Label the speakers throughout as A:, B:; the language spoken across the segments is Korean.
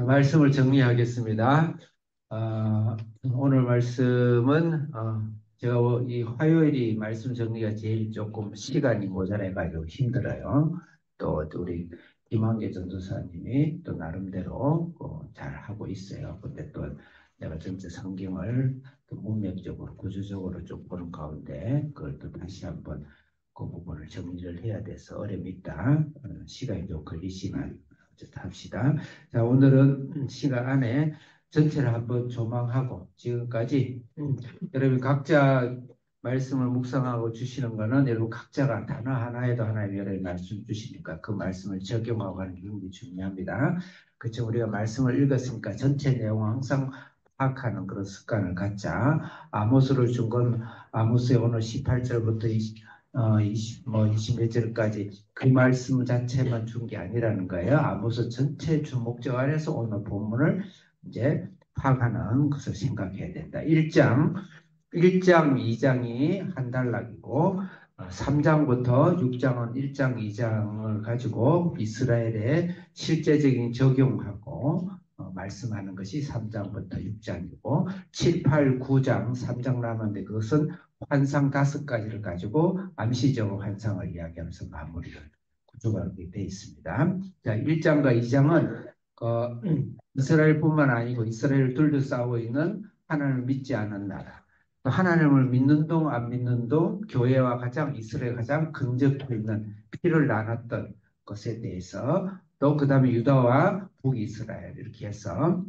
A: 말씀을 정리하겠습니다. 오늘 말씀은 제가 이 화요일이 말씀 정리가 제일 조금 시간이 모자라가지고 힘들어요. 또 우리 김한계 전도사님이 또 나름대로 잘 하고 있어요. 근데 또 내가 전체 성경을 또 문맥적으로 구조적으로 좀 보는 가운데 그걸 또 다시 한번 그 부분을 정리를 해야 돼서 어려움이 있다. 시간이 좀 걸리시면 어쨌든 합시다. 자, 오늘은 시간 안에 전체를 한번 조망하고 지금까지 여러분 각자 말씀을 묵상하고 주시는 거는 여러분 각자가 단어 하나에도 하나님 여러분 말씀 주시니까 그 말씀을 적용하고 가는 게 굉장히 중요합니다. 그렇죠. 우리가 말씀을 읽었으니까 전체 내용을 항상 파악하는 그런 습관을 갖자. 아모스를 준 건 아모스의 오늘 18절부터 20몇 절까지 그 말씀 자체만 준 게 아니라는 거예요. 아모스 전체 주목적 안에서 오늘 본문을 이제 파악하는 것을 생각해야 된다. 1장, 2장이 한 단락이고 3장부터 6장은 1장, 2장을 가지고 이스라엘의 실제적인 적용하고 말씀하는 것이 3장부터 6장이고 7, 8, 9장 3장 남았는데 그것은 환상 5가지를 가지고 암시적으로 환상을 이야기하면서 마무리를 구조가 그렇게 되어 있습니다. 자, 1장과 2장은 이스라엘뿐만 아니고 이스라엘 둘도 싸우고 있는 하나님을 믿지 않는 나라. 하나님을 믿는 동 안 믿는 동 교회와 가장 이스라엘 가장 근접해 있는 피를 나눴던 것에 대해서 또 그 다음에 유다와 북이스라엘 이렇게 해서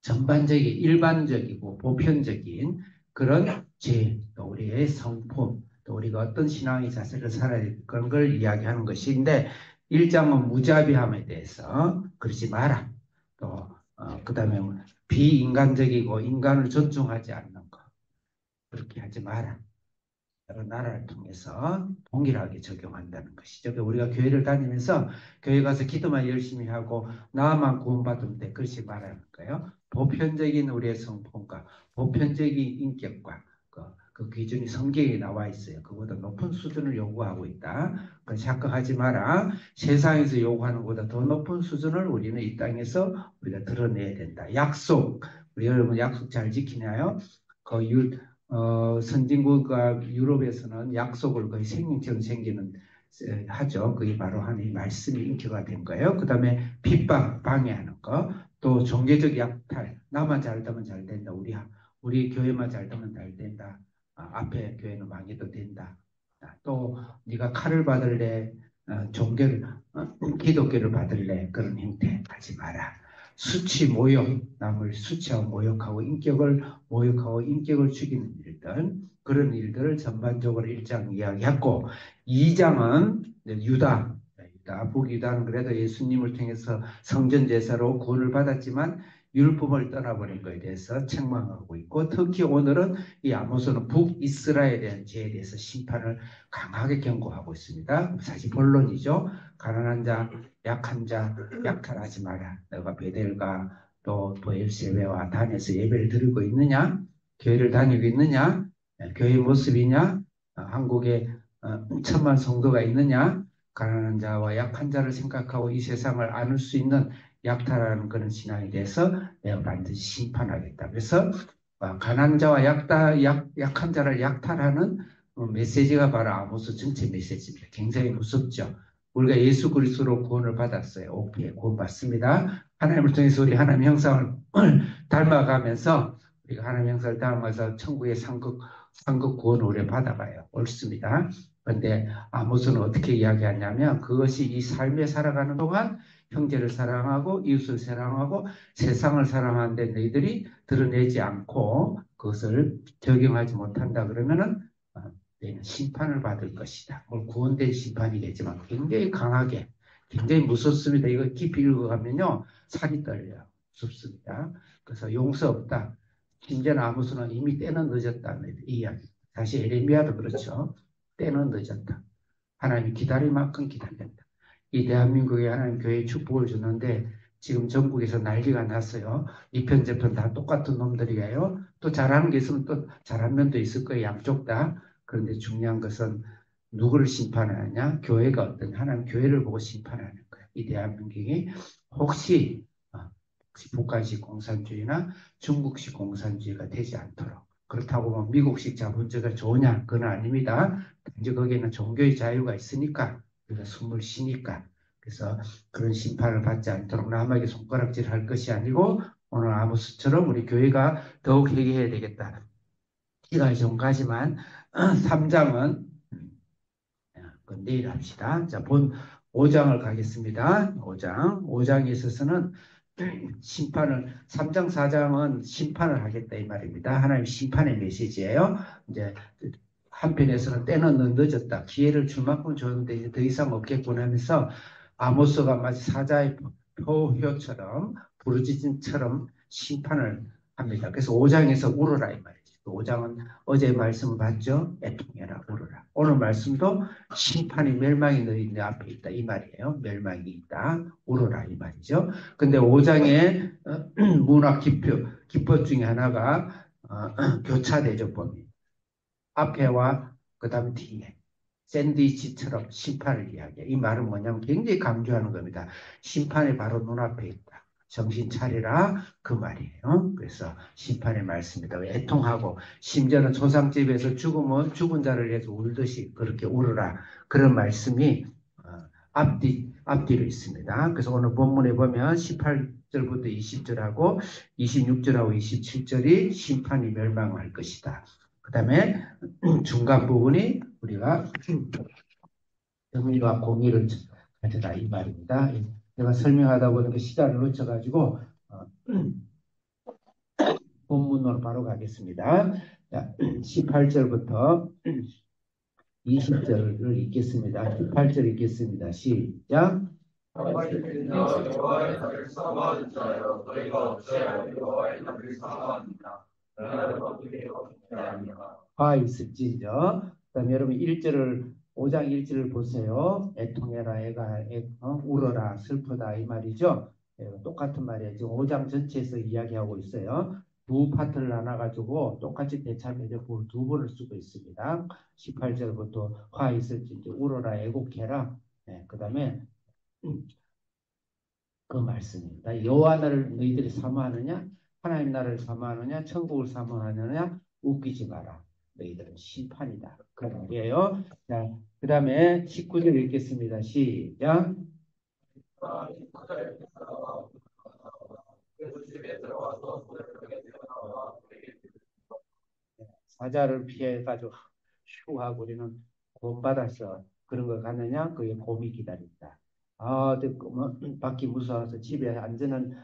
A: 전반적인 일반적이고 보편적인 그런 죄, 또 우리의 성품, 또 우리가 어떤 신앙의 자세를 살아야 될 그런 걸 이야기하는 것인데 1장은 무자비함에 대해서 그러지 마라. 또 그다음에 비인간적이고 인간을 존중하지 않는 것 그렇게 하지 마라. 여러 나라를 통해서 동일하게 적용한다는 것이죠. 우리가 교회를 다니면서 교회 가서 기도만 열심히 하고 나만 구원받으면 돼. 그렇지 말하는 거예요. 보편적인 우리의 성품과 보편적인 인격과 그 기준이 성경에 나와 있어요. 그보다 높은 수준을 요구하고 있다. 그건 착각하지 마라. 세상에서 요구하는 것보다 더 높은 수준을 우리는 이 땅에서 우리가 드러내야 된다. 약속. 우리 여러분 약속 잘 지키나요? 그 선진국과 유럽에서는 약속을 거의 생명처럼 생기는 하죠. 그게 바로 하나님의 말씀이 인격화 된 거예요. 그 다음에 핍박, 방해하는 거, 또 종교적 약탈, 나만 잘 되면 잘 된다. 우리 교회만 잘 되면 잘 된다. 앞에 교회는 망해도 된다. 또 네가 칼을 받을래, 종교를, 기독교를 받을래 그런 행태 하지 마라. 수치, 모욕, 남을 수치하고 모욕하고 인격을 모욕하고 인격을 죽이는 일들, 그런 일들을 전반적으로 1장 이야기했고 2장은 유다, 북유다는 그래도 예수님을 통해서 성전제사로 구원을 받았지만 율법을 떠나버린 것에 대해서 책망하고 있고 특히 오늘은 이 아모스는 북이스라엘에 대한 죄에 대해서 심판을 강하게 경고하고 있습니다. 사실 본론이죠. 가난한 자, 약한 자, 약탈하지 마라. 너가 베델과 또 보엘세베와 단에서 예배를 드리고 있느냐? 교회를 다니고 있느냐? 교회 모습이냐? 한국에 1천만 성도가 있느냐? 가난한 자와 약한 자를 생각하고 이 세상을 안을 수 있는 약탈하는 그런 신앙에 대해서 내가 반드시 심판하겠다. 그래서 가난한 자와 약한 자를 약탈하는 메시지가 바로 아모스 전체 메시지입니다. 굉장히 무섭죠. 우리가 예수 그리스도로 구원을 받았어요. 오케이, 구원받습니다. 하나님을 통해서 우리 하나님 형상을 닮아가면서 우리가 하나님 형상을 닮아서 천국의 상급 구원을 우리 받아가요. 옳습니다. 그런데 아모스는 어떻게 이야기하냐면 그것이 이 삶에 살아가는 동안 형제를 사랑하고 이웃을 사랑하고 세상을 사랑하는데 너희들이 드러내지 않고 그것을 적용하지 못한다 그러면은 너희는 심판을 받을 것이다. 구원된 심판이겠지만 굉장히 강하게 굉장히 무섭습니다. 이거 깊이 읽어가면요 살이 떨려요. 무섭습니다. 그래서 용서 없다. 심지어는 아모스는 이미 때는 늦었다는 이야기. 다시 에레미야도 그렇죠. 때는 늦었다. 하나님이 기다릴 만큼 기다렸다. 이 대한민국에 하나님 교회에 축복을 주는데 지금 전국에서 난리가 났어요. 이편 저편 다 똑같은 놈들이에요. 또 잘하는 게 있으면 또 잘한 면도 있을 거예요. 양쪽 다. 그런데 중요한 것은 누구를 심판하느냐? 교회가 어떤 하나님 교회를 보고 심판하는 거예요. 이 대한민국이 혹시 북한식 공산주의나 중국식 공산주의가 되지 않도록. 그렇다고 뭐 미국식 자본주의가 좋으냐? 그건 아닙니다. 이제 거기에는 종교의 자유가 있으니까, 우리가 숨을 쉬니까. 그래서 그런 심판을 받지 않도록 남에게 손가락질 할 것이 아니고, 오늘 아모스처럼 우리 교회가 더욱 회개해야 되겠다. 시간이 좀 가지만, 3장은, 내일 합시다. 자, 본 5장을 가겠습니다. 5장에 있어서는 심판을 3장 4장은 심판을 하겠다 이 말입니다. 하나님 심판의 메시지예요. 이제 한편에서는 때는 늦었다. 기회를 줄 만큼 줬는데 이제 더 이상 없겠구나 하면서 아모스가 마치 사자의 표효처럼 부르짖음처럼 심판을 합니다. 그래서 5장에서 울어라 이 말이죠. 5장은 어제 말씀 봤죠? 애통해라 울어라. 오늘 말씀도 심판이 멸망이 너희 앞에 있다 이 말이에요. 멸망이 있다 울어라 이 말이죠. 근데 5장의 문학 기법 중에 하나가 교차대조법입니다. 앞에와 그 다음 뒤에 샌드위치처럼 심판을 이야기해요. 이 말은 뭐냐면 굉장히 강조하는 겁니다. 심판이 바로 눈앞에 있다. 정신 차리라 그 말이에요. 그래서 심판의 말씀이다. 애통하고 심지어는 초상집에서 죽은 자를 위해서 울듯이 그렇게 울어라. 그런 말씀이 앞뒤로 있습니다. 그래서 오늘 본문에 보면 18절부터 20절하고 26절하고 27절이 심판이 멸망할 것이다. 그 다음에 중간 부분이 우리가 정의와 공의를 가져라 이 말입니다. 제가 설명하다 보니까 시간을 놓쳐가지고 본문으로 바로 가겠습니다. 18절부터 20절을 읽겠습니다. 18절 읽겠습니다. 시작. 화 있을지죠. 그다음에 여러분 1절을 5장 1절을 보세요. 애통해라 울어라 슬프다 이 말이죠. 똑같은 말이에요. 지금 5장 전체에서 이야기하고 있어요. 두 파트를 나눠가지고 똑같이 대참해서 두 번을 쓰고 있습니다. 18절부터 화 있을지죠. 울어라 애곡해라. 그 다음에 그 말씀입니다. 여호와 나를 너희들이 사모하느냐? 하나님 나라를 사모하느냐? 천국을 사모하느냐? 웃기지 마라. 너희들은 심판이다. 그 말이에요. 자, 그 다음에 19절 읽겠습니다. 시작. 사자를 피해가지고 휴 하고 우리는 구원받아서 그런 거 가느냐? 그게 곰이 기다린다. 밖이 무서워서 집에 안전하게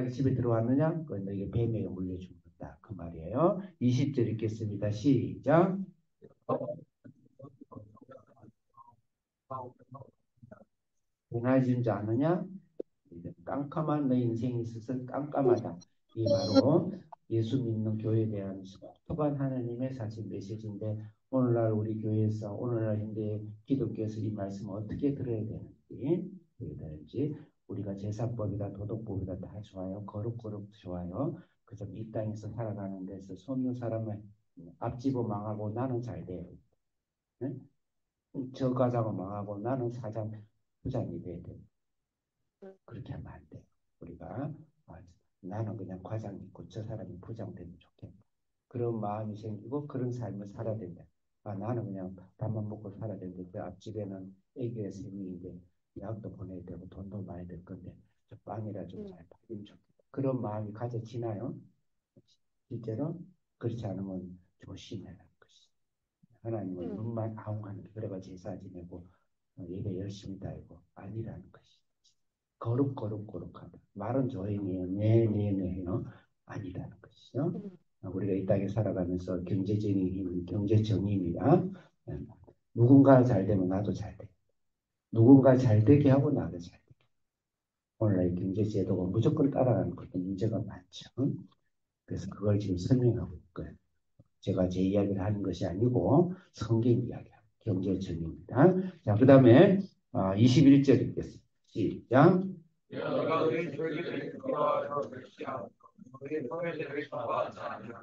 A: 집에 들어왔느냐? 그 너에게 뱀에게 물려 죽는다. 그 말이에요. 20절 읽겠습니다. 시작. 변하지 않느냐? 깜깜한 너 인생이 있어서 깜깜하다. 이 바로 예수 믿는 교회에 대한 독특한 하나님의 사실 메시지인데 오늘날 우리 교회에서 오늘날 현대 기독교에서 이 말씀을 어떻게 들어야 되는지 우리가 제사법이다 도덕법이다 다 좋아요. 거룩 좋아요. 그저 이 땅에서 살아가는 데서 손는 사람을 앞집어 망하고 나는 잘 돼요. 네? 저 가자고 망하고 나는 사장 부장이 돼야 돼. 그렇게 하면 안 돼. 우리가 나는 그냥 과장 있고 저 사람이 부장 되면 좋겠다. 그런 마음이 생기고 그런 삶을 살아야 된다. 나는 그냥 밥만 먹고 살아야 되는데 그 앞집에는 애기가 3명인데 약도 보내야 되고 돈도 많이 들 건데 저 빵이라 좀 잘 팔리면 좋겠다. 그런 마음이 가져지나요? 실제로 그렇지 않으면 조심해라. 하나님은 눈만 아웅하는 그래가 제사 지내고 예배 열심히 다니고 아니라는 것이. 거룩하다. 말은 조용해요. 네요. 아니라는 것이죠. 우리가 이 땅에 살아가면서 경제적인 힘, 경제 정의입니다. 누군가 잘 되면 나도 잘 돼. 누군가 잘 되게 하고 나도 잘 되게. 오늘날 경제 제도가 무조건 따라가는 것도 문제가 많죠. 그래서 그걸 지금 설명하고 있고요. 제가 제 이야기를 하는 것이 아니고 성경 이야기입니다. 경제 정의입니다. 자, 그 다음에 21절 읽겠습니다. 시작.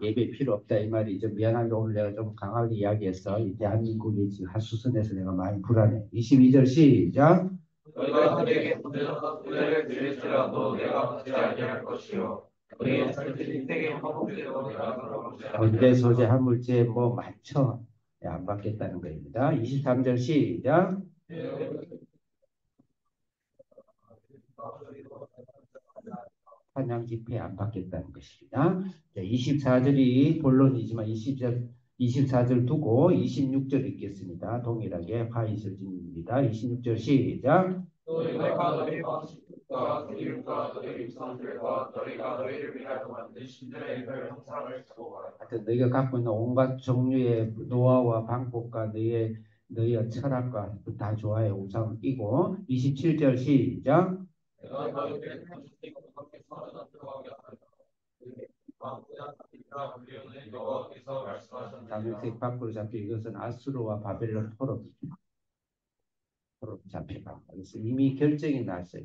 A: 예배 필요 없다 이 말이죠. 미안한데 오늘 내가 좀 강하게 이야기해서 이 대한민국이 지금 하수선에서 내가 많이 불안해. 22절 시작.
B: 너희가 내게 문제는 은혜를 드릴지라도 내가 받지 아니할 것이요 너희의 절대 인생의 화목되어 내가 돌아보지
A: 언제 소재한 물질 뭐 많죠. 안 받겠다는 겁니다. 23절 시작. 찬양 집회 안 받겠다는 것입니다. 24절이 본론이지만 24절 두고 26절 읽겠습니다. 동일하게 화이설진입니다. 26절 시작.
B: 너희가 너희 방식과 그림과 너희 입성들과 너희가 너희를 위하여 만든 신들의 별 형상을 두고
A: 하여튼 너희가 갖고 있는 온갖 종류의 노하우와 방법과 너희의 철학과 다 좋아요. 우상을 끼고 27절 시작.
B: 내가 너희를 삼십니고 함께 살아나 들어가게 하리라. 왕보다 이라 우리는 여호와께서 말씀하셨느니라.
A: 다мет색 밖으로 잡혀 이것은 아수르와 바벨론 포로 잡혀가. 그래서 이미 결정이 났어요.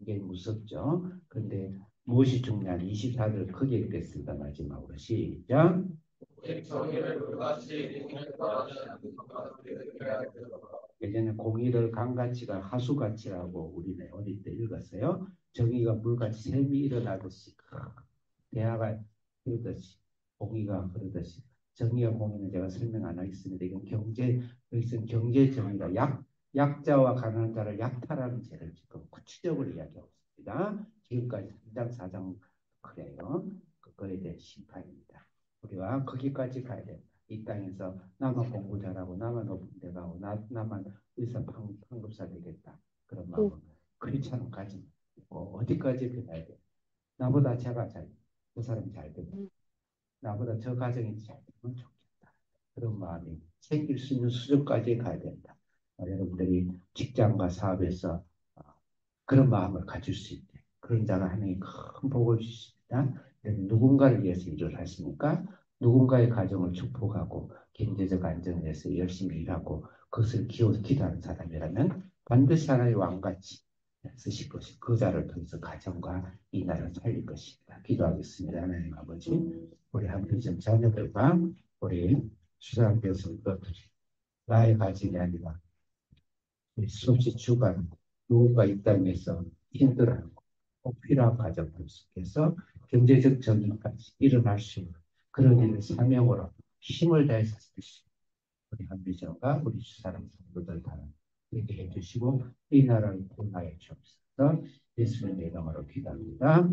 A: 이게 무섭죠. 그런데 무엇이 중요한 24절 크게 읽겠습니다. 마지막으로 시작.
B: 정의를 물같이
A: 예전에 공의를 강같이가 하수같이라고 우리는 어릴 때 읽었어요. 정의가 물같이 샘이 일어나듯이 대화가 흐르듯이 공의가 흐르듯이 정의와 공의는 제가 설명 안 하겠습니다. 이건 여기서는 경제 정의가 약자와 가난한 자를 약탈하는 죄를 지금 구체적으로 이야기하고 있습니다. 지금까지 3장 4장 그래요. 그거에 대한 심판입니다. 우리가 거기까지 가야 된다. 이 땅에서 나만 공부 잘하고 나만 높은 데 가고 나만 의사 판급사 되겠다. 그런 마음은 그리처럼 가지 말고 어디까지 변해야 돼. 나보다 제가 그 사람이 잘 되고 나보다 저 가정이 잘 되면 좋겠다. 그런 마음이 생길 수 있는 수준까지 가야 된다. 여러분들이 직장과 사업에서 그런 마음을 가질 수 있대. 그런 자가 하나님 큰 복을 주십니다. 누군가를 위해서 일을 하시니까 누군가의 가정을 축복하고 경제적 안정을 위해서 열심히 일하고 그것을 기도하는 사람이라면 반드시 하나님의 왕같이 쓰실 것이 그 자를 통해서 가정과 이 나라를 살릴 것입니다. 기도하겠습니다. 하나님 아버지, 우리 한빛점 자녀들과 우리 수사학교에서 나의 가정이 아니라 수없이 주간 누군가 이 땅에서 힘들어하고 꼭 필요한 가정들 속에서 경제적 정의까지 일어날 수 있는 그런 일을 사명으로 힘을 다해서 쓰시 우리 한비전과 우리 주사람 성도들 다 이렇게 해주시고 이 나라를 구원하여 주옵소서. 예수님의 이름으로 기도합니다.